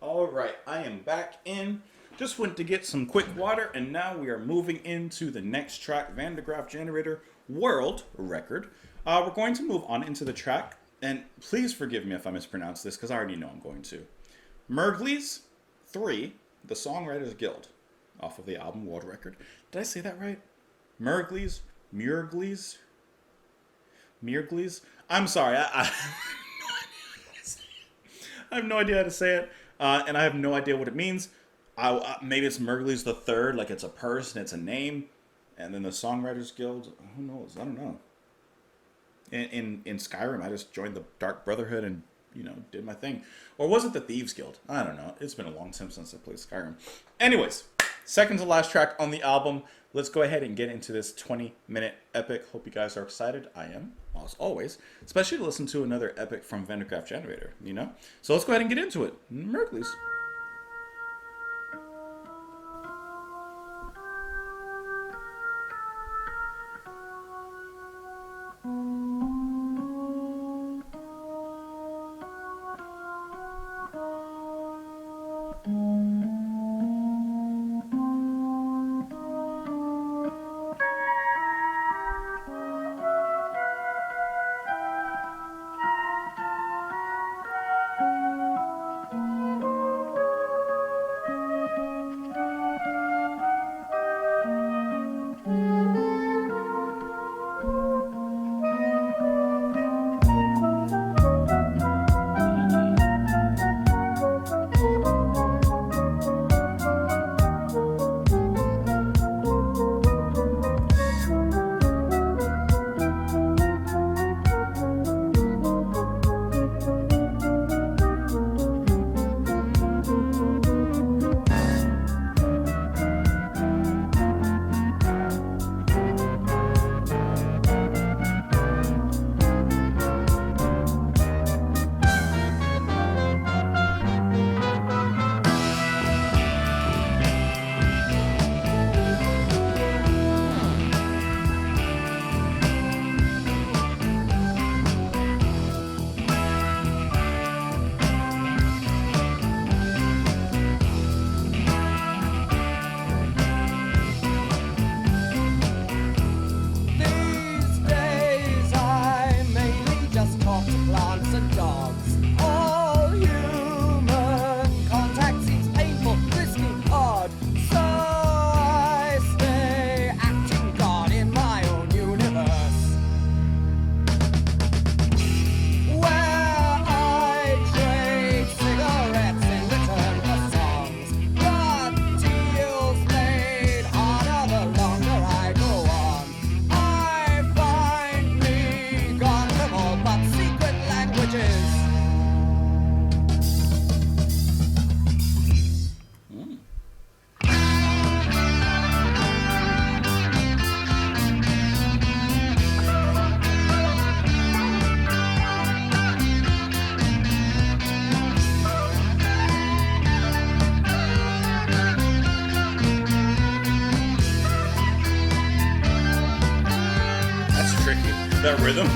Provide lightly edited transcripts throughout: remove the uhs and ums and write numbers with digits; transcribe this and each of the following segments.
Alright, I am back in. Just went to get some quick water, and now we are moving into the next track, Van de Graaf Generator World Record. We're going to move on into the track, and please forgive me if I mispronounce this, because I already know I'm going to. Meurglys 3, The Songwriters Guild, off of the album World Record. Did I say that right? Meurglys? Meurglys? I'm sorry, I have no idea how to say it, and I have no idea what it means. Maybe it's Meurglys the Third, like it's a person, it's a name, and then the Songwriters Guild. Who knows? I don't know. In Skyrim, I just joined the Dark Brotherhood and did my thing, or was it the Thieves Guild? I don't know. It's been a long time since I played Skyrim. Anyways, second to last track on the album. Let's go ahead and get into this 20-minute epic. Hope you guys are excited. I am, as always, especially to listen to another epic from Van de Graaf Generator. So let's go ahead and get into it. Meurglys. That rhythm.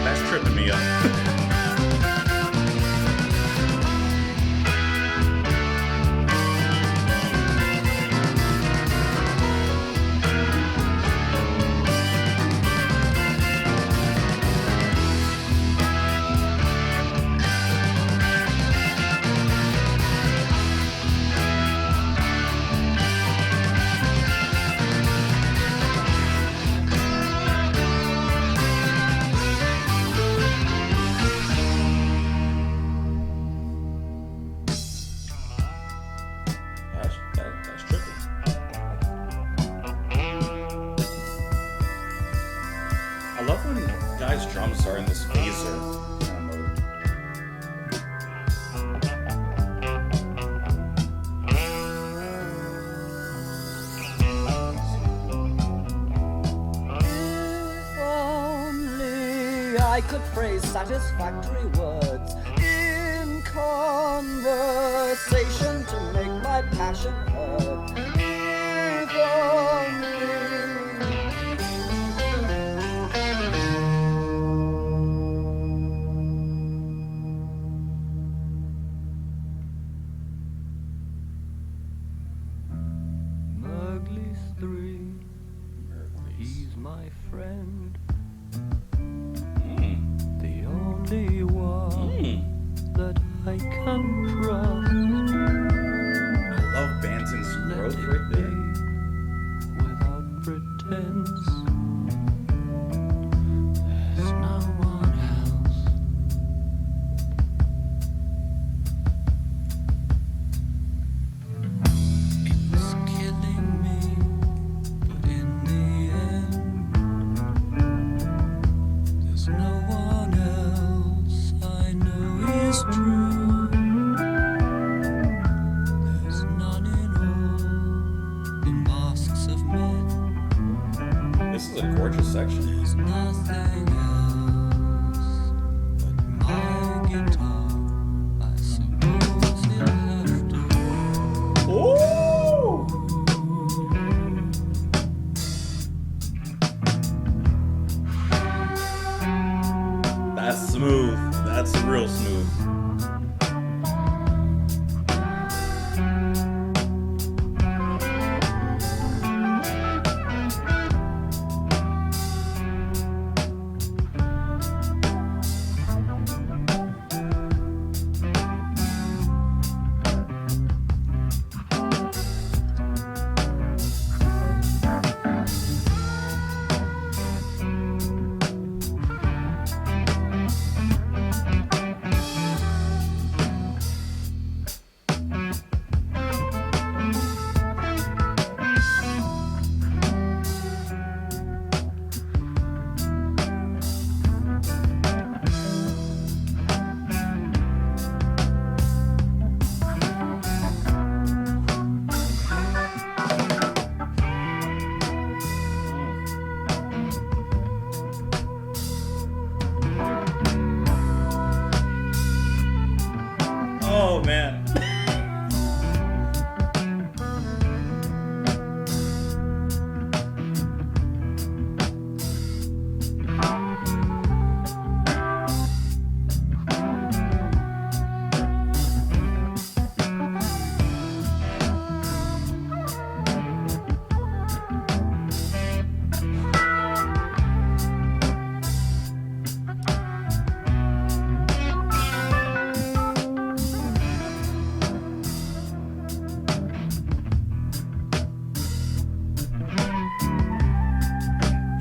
That's tripping me up. I could phrase satisfactory words in conversation to make my passion heard. If Meurglys 3, he's my friend. The only one that I can trust. I love Banson's growth right there. Without pretense, there's no one else. It was killing me, but in the end, there's no one else I know is true. There's none in all the masks of men. This is a gorgeous section. There's nothing else but my guitar. I suppose you'll have to. Ooh! That's smooth. That's real smooth. Oh man.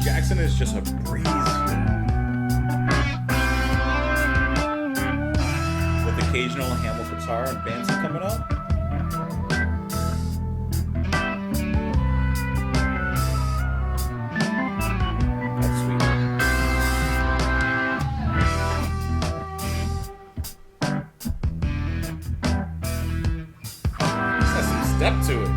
Jackson is just a breeze here. With occasional Hamill guitar and Banson coming up. That's sweet. This has some step to it.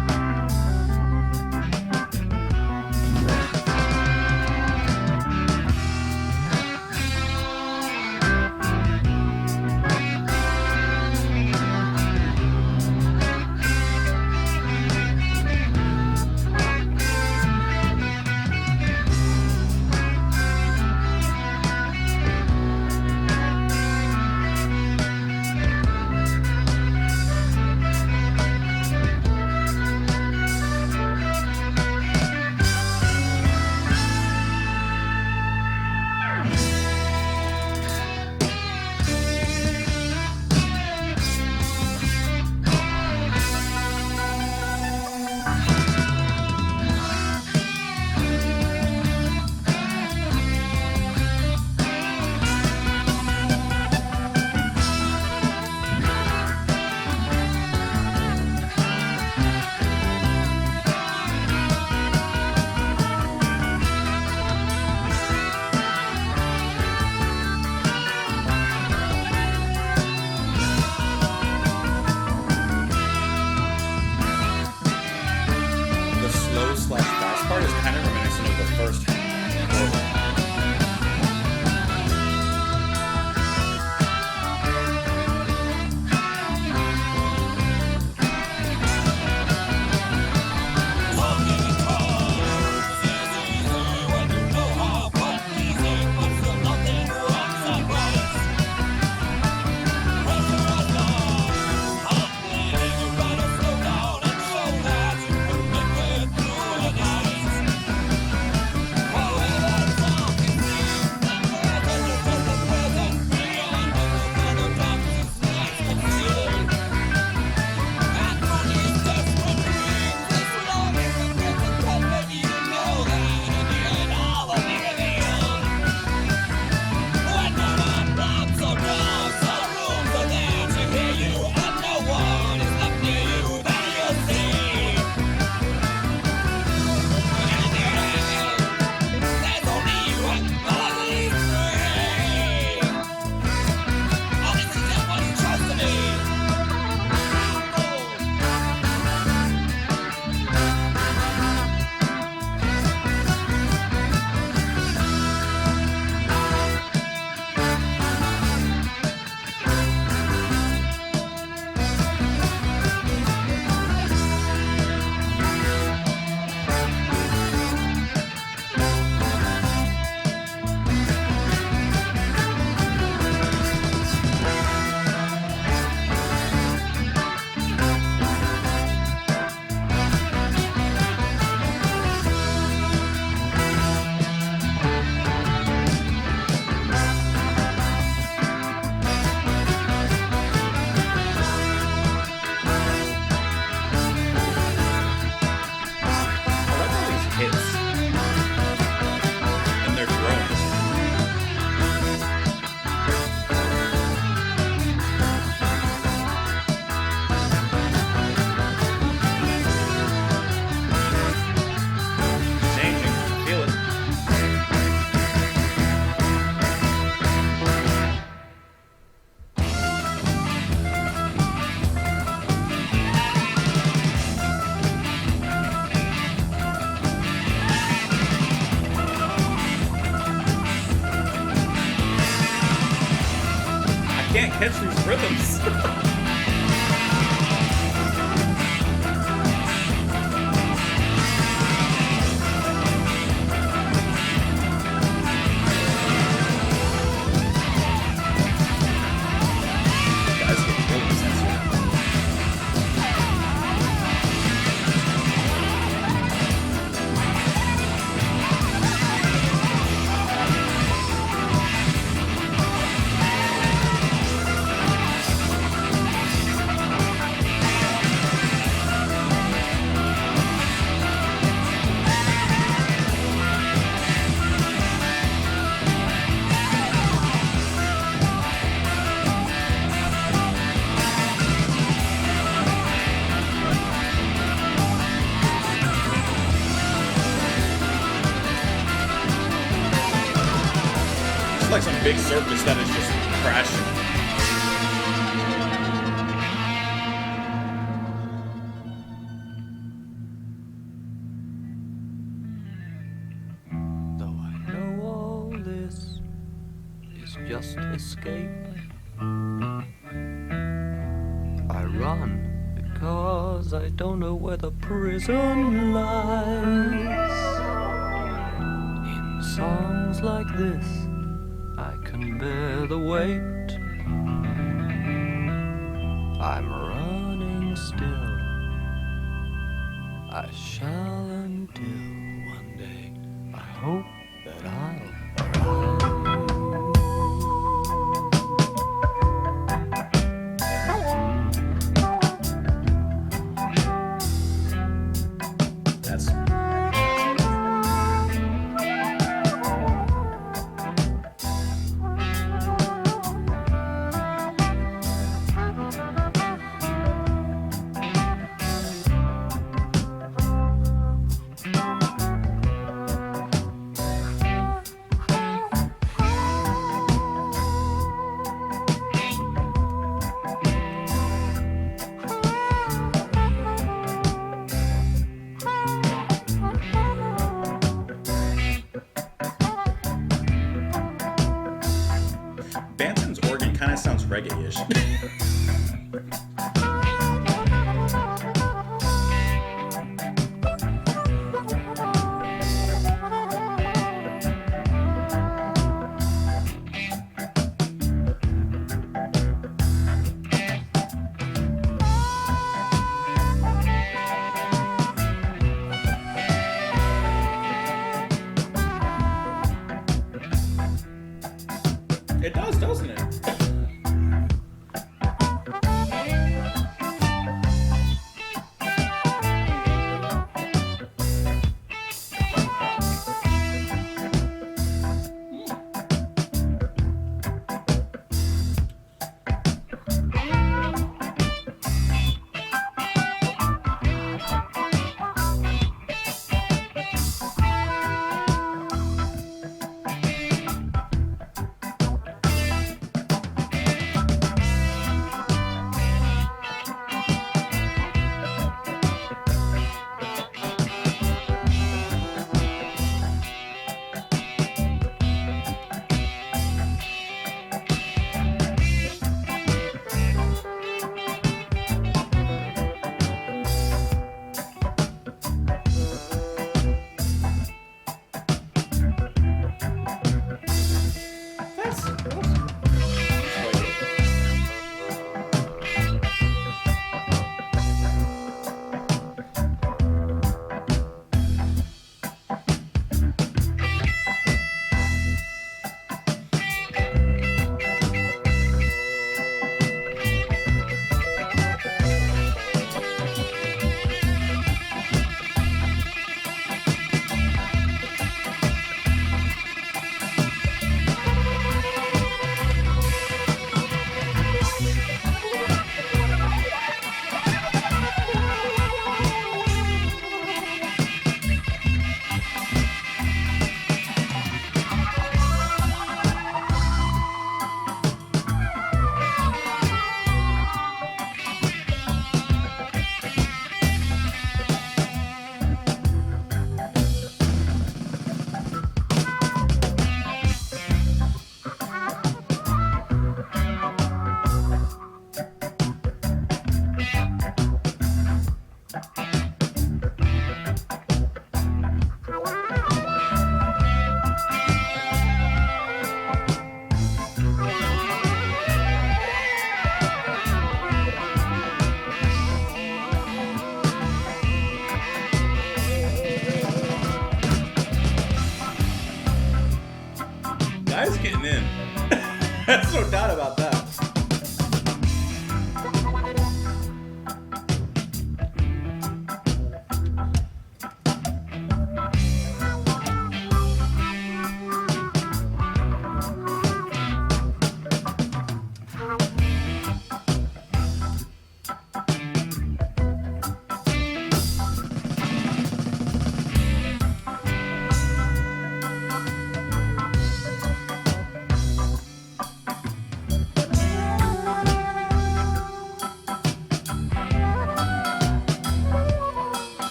catch these rhythms. Guys get really sensitive. It's like some big circus that is just crashing. Though I know all this is just escape, I run because I don't know where the prison lies. In songs like this, I can bear the weight. I'm running still. I shall until one day I hope that I'll That's Banton's organ kind of sounds reggae-ish. It does, doesn't it? getting in. There's no doubt about that.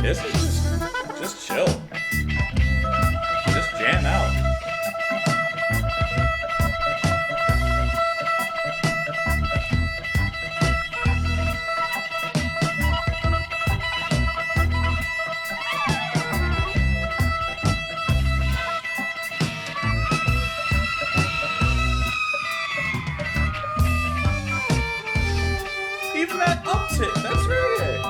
This is just chill. Just jam out. Even that uptick, that's reggae.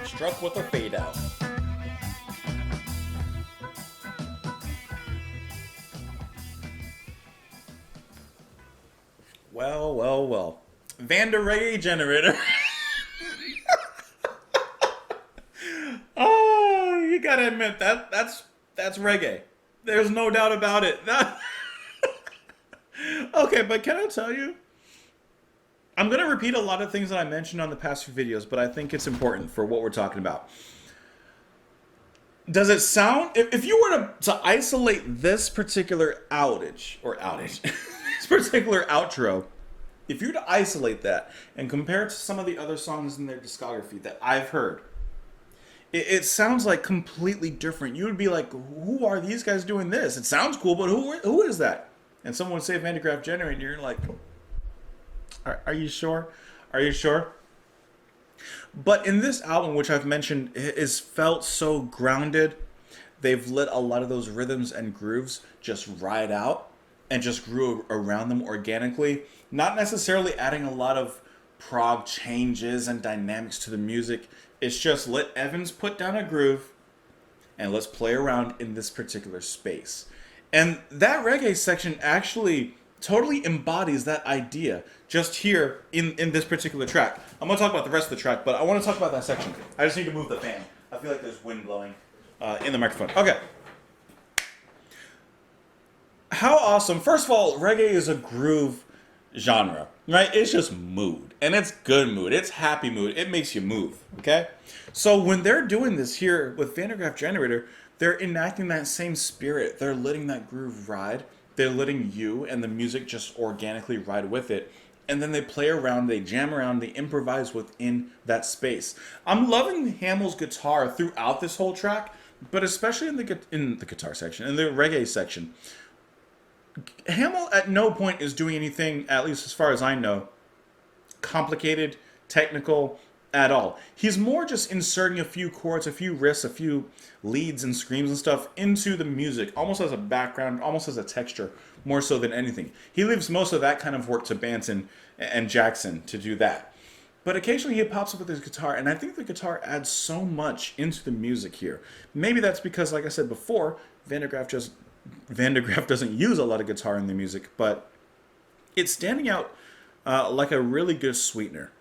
Struck with a fade out. Well, well, well. Vander Reggae Generator. Oh, you gotta admit that's reggae. There's no doubt about it. Okay, but can I tell you? I'm going to repeat a lot of things that I mentioned on the past few videos, but I think it's important for what we're talking about. Does it sound... If you were to isolate this particular this particular outro, if you were to isolate that and compare it to some of the other songs in their discography that I've heard, it sounds like completely different. You would be like, who are these guys doing this? It sounds cool, but who is that? And someone would say Van de Graaf Generator, and you're like... Are you sure? Are you sure? But in this album, which I've mentioned, is felt so grounded. They've let a lot of those rhythms and grooves just ride out and just grew around them organically. Not necessarily adding a lot of prog changes and dynamics to the music. It's just let Evans put down a groove and let's play around in this particular space. And that reggae section actually totally embodies that idea just here in this particular track. I'm going to talk about the rest of the track, but I want to talk about that section. I just need to move the fan. I feel like there's wind blowing in the microphone. Okay. How awesome. First of all, reggae is a groove genre, right? It's just mood. And it's good mood. It's happy mood. It makes you move, okay? So when they're doing this here with Van der Graaf Generator, they're enacting that same spirit. They're letting that groove ride. They're letting you and the music just organically ride with it. And then they play around, they jam around, they improvise within that space. I'm loving Hamill's guitar throughout this whole track, but especially in the guitar section, in the reggae section. Hamill at no point is doing anything, at least as far as I know, complicated, technical at all. He's more just inserting a few chords, a few riffs, a few leads and screams and stuff into the music, almost as a background, almost as a texture, more so than anything. He leaves most of that kind of work to Banton and Jackson to do that. But occasionally he pops up with his guitar, and I think the guitar adds so much into the music here. Maybe that's because, like I said before, Van der Graaf doesn't use a lot of guitar in the music, but it's standing out like a really good sweetener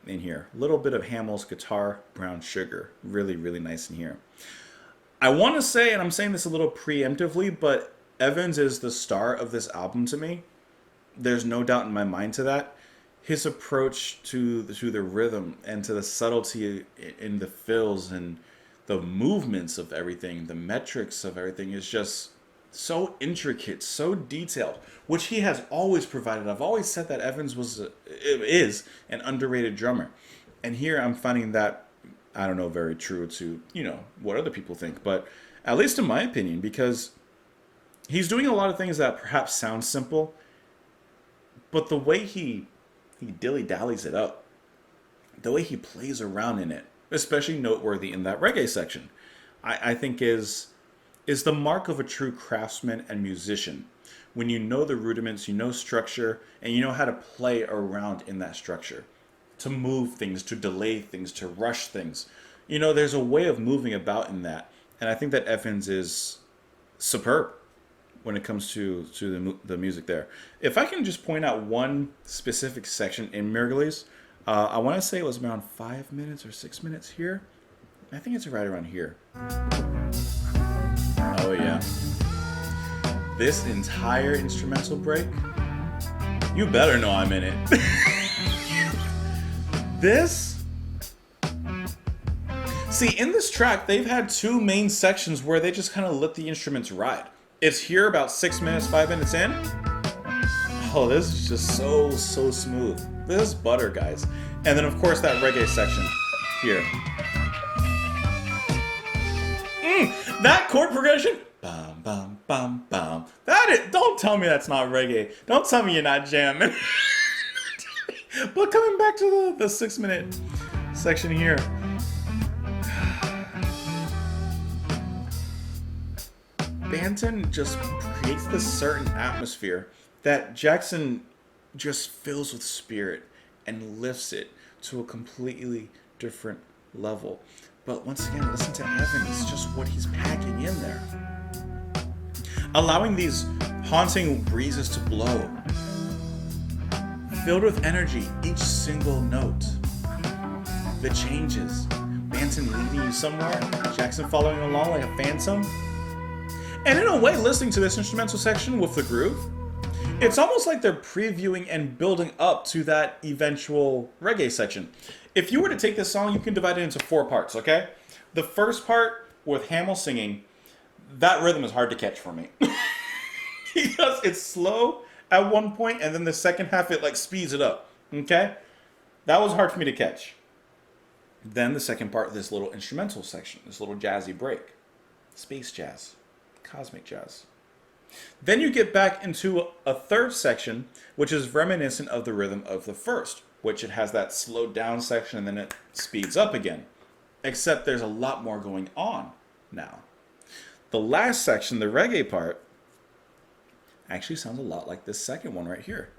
in here. A little bit of Hamill's guitar, brown sugar. Really, really nice in here. I want to say, and I'm saying this a little preemptively, but Evans is the star of this album to me. There's no doubt in my mind to that. His approach to the rhythm and to the subtlety in the fills and the movements of everything, the metrics of everything is just so intricate, so detailed, which he has always provided. I've always said that Evans is an underrated drummer. And here I'm finding that, I don't know, very true to, what other people think, but at least in my opinion, because he's doing a lot of things that perhaps sound simple, but the way he dilly-dallies it up, the way he plays around in it, especially noteworthy in that reggae section, I think is the mark of a true craftsman and musician. When you know the rudiments, you know structure, and you know how to play around in that structure. To move things, to delay things, to rush things. There's a way of moving about in that. And I think that Evans is superb when it comes to the music there. If I can just point out one specific section in Meurglys, I want to say it was around 5 minutes or 6 minutes here. I think it's right around here. Oh yeah. This entire instrumental break, you better know I'm in it. See, in this track, they've had two main sections where they just kind of let the instruments ride. It's here about 6 minutes, 5 minutes in. Oh, this is just so smooth. This is butter, guys. And then, of course, that reggae section here. That chord progression. Bum, bum, bum, bum. Don't tell me that's not reggae. Don't tell me you're not jamming. But coming back to the 6 minute section here. Banton just creates this certain atmosphere that Jackson just fills with spirit and lifts it to a completely different level. But once again, listen to Evans, just what he's packing in there. Allowing these haunting breezes to blow. Filled with energy, each single note. The changes. Banton leading you somewhere, Jackson following along like a phantom. And in a way, listening to this instrumental section with the groove, it's almost like they're previewing and building up to that eventual reggae section. If you were to take this song, you can divide it into 4 parts, okay? The first part with Hamill singing, that rhythm is hard to catch for me. Because it's slow at one point, and then the second half, it like speeds it up, okay? That was hard for me to catch. Then the second part, this little instrumental section, this little jazzy break. Space jazz, cosmic jazz. Then you get back into a third section, which is reminiscent of the rhythm of the first, which it has that slowed down section and then it speeds up again. Except there's a lot more going on now. The last section, the reggae part, actually sounds a lot like this second one right here.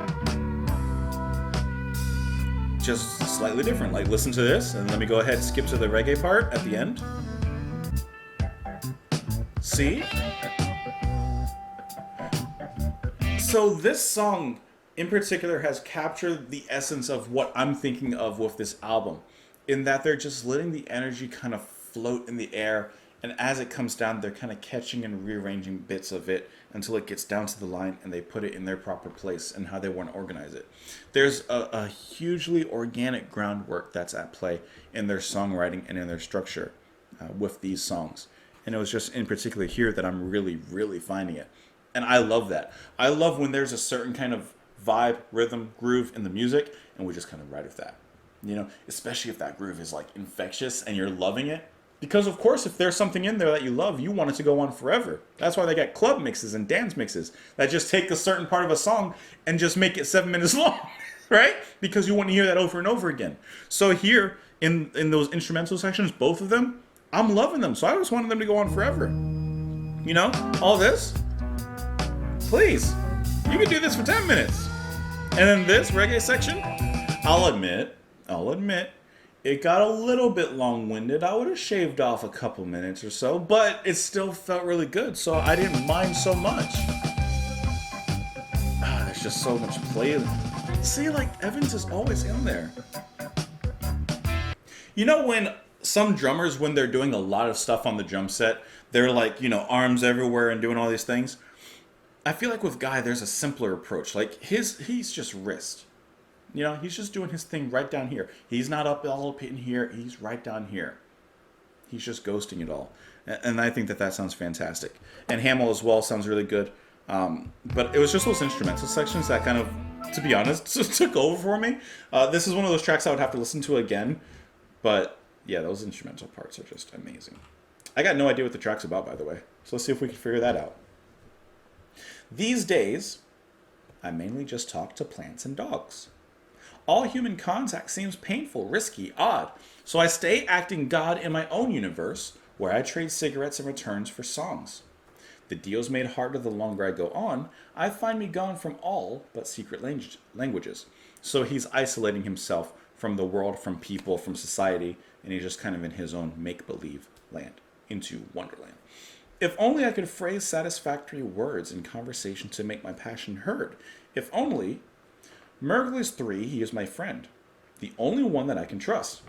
Just slightly different. Like, listen to this, and let me go ahead and skip to the reggae part at the end. See? So this song in particular has captured the essence of what I'm thinking of with this album, in that they're just letting the energy kind of float in the air, and as it comes down, they're kind of catching and rearranging bits of it until it gets down to the line and they put it in their proper place and how they want to organize it. There's a hugely organic groundwork that's at play in their songwriting and in their structure with these songs. And it was just in particular here that I'm really, really finding it. And I love that. I love when there's a certain kind of vibe, rhythm, groove in the music, and we just kind of ride with that. You know, especially if that groove is like infectious and you're loving it. Because of course, if there's something in there that you love, you want it to go on forever. That's why they got club mixes and dance mixes that just take a certain part of a song and just make it 7 minutes long, right? Because you want to hear that over and over again. So here, in those instrumental sections, both of them, I'm loving them. So I just wanted them to go on forever. You know, all this, please, you can do this for 10 minutes. And then this reggae section, I'll admit, it got a little bit long-winded. I would have shaved off a couple minutes or so, but it still felt really good, so I didn't mind so much. There's just so much play. See, like, Evans is always in there. You know when some drummers, when they're doing a lot of stuff on the drum set, they're like, you know, arms everywhere and doing all these things? I feel like with Guy, there's a simpler approach. Like, he's just wrist. You know, he's just doing his thing right down here. He's not all up in here. He's right down here. He's just ghosting it all. And I think that sounds fantastic. And Hamill as well sounds really good. But it was just those instrumental sections that kind of, to be honest, just took over for me. This is one of those tracks I would have to listen to again. But yeah, those instrumental parts are just amazing. I got no idea what the track's about, by the way. So let's see if we can figure that out. These days, I mainly just talk to plants and dogs. All human contact seems painful, risky, odd, so I stay acting God in my own universe, where I trade cigarettes in returns for songs. The deal's made harder the longer I go on. I find me gone from all but secret languages. So he's isolating himself from the world, from people, from society, and he's just kind of in his own make-believe land, into Wonderland. If only I could phrase satisfactory words in conversation to make my passion heard. If only... Meurglys 3, he is my friend, the only one that I can trust.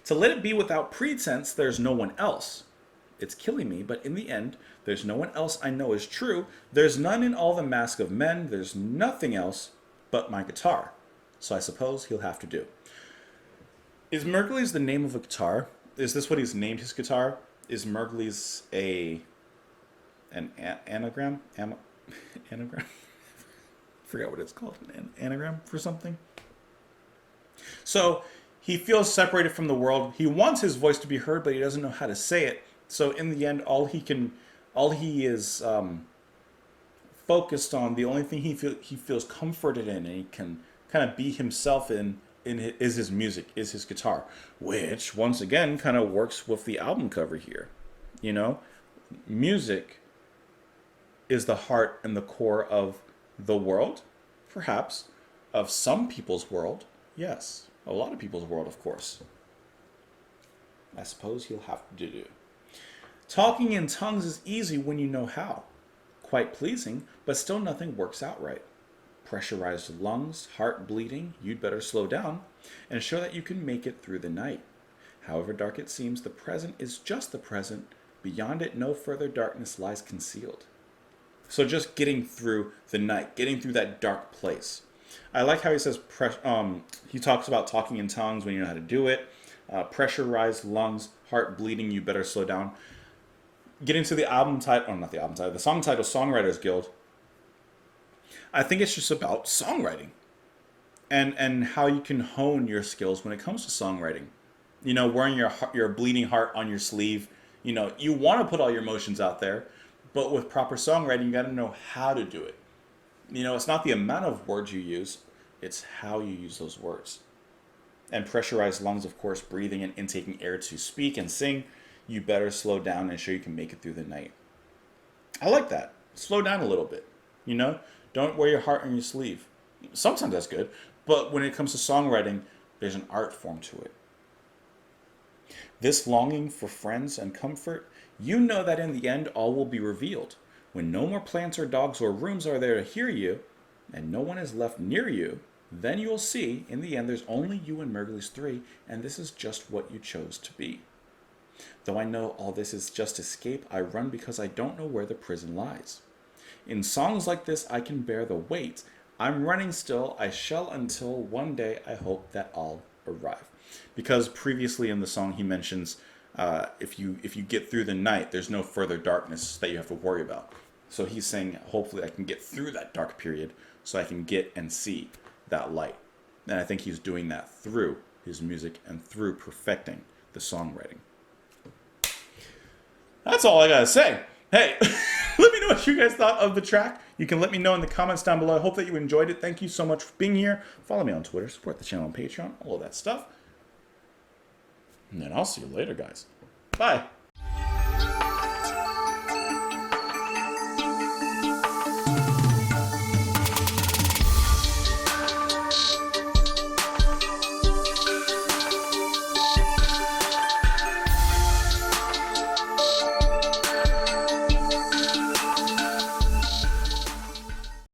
To let it be without pretense, there's no one else. It's killing me, but in the end, there's no one else I know is true. There's none in all the mask of men. There's nothing else but my guitar. So I suppose he'll have to do. Is Meurglys the name of a guitar? Is this what he's named his guitar? Is Meurglys an anagram? Anagram? Forgot what it's called, an anagram for something. So he feels separated from the world. He wants his voice to be heard, but he doesn't know how to say it. So in the end, all he is focused on, the only thing he feels comforted in, and he can kind of be himself is his music, is his guitar, which once again kind of works with the album cover here. You know, music is the heart and the core of the world, perhaps, of some people's world. Yes, a lot of people's world, of course. I suppose he'll have to do. Talking in tongues is easy when you know how. Quite pleasing, but still nothing works out right. Pressurized lungs, heart bleeding, you'd better slow down and show that you can make it through the night. However dark it seems, the present is just the present. Beyond it, no further darkness lies concealed. So just getting through the night, getting through that dark place. I like how he says, he talks about talking in tongues when you know how to do it. Pressurized lungs, heart bleeding, you better slow down. Getting to the album title, not the album title, the song title, Songwriters Guild. I think it's just about songwriting. And how you can hone your skills when it comes to songwriting. You know, wearing your bleeding heart on your sleeve. You know, you want to put all your emotions out there. But with proper songwriting, you got to know how to do it. You know, it's not the amount of words you use, it's how you use those words. And pressurized lungs, of course, breathing and intaking air to speak and sing. You better slow down and show you can make it through the night. I like that. Slow down a little bit. You know, don't wear your heart on your sleeve. Sometimes that's good, but when it comes to songwriting, there's an art form to it. This longing for friends and comfort, you know that in the end all will be revealed. When no more plants or dogs or rooms are there to hear you, and no one is left near you, then you will see, in the end, there's only you and Meurglys 3, and this is just what you chose to be. Though I know all this is just escape, I run because I don't know where the prison lies. In songs like this, I can bear the weight. I'm running still, I shall until one day I hope that I'll arrive. Because previously in the song he mentions, if you get through the night, there's no further darkness that you have to worry about. So he's saying, hopefully I can get through that dark period so I can get and see that light. And I think he's doing that through his music and through perfecting the songwriting. That's all I gotta say. Hey, let me know what you guys thought of the track. You can let me know in the comments down below. I hope that you enjoyed it. Thank you so much for being here. Follow me on Twitter, support the channel on Patreon, all of that stuff. And then I'll see you later, guys. Bye.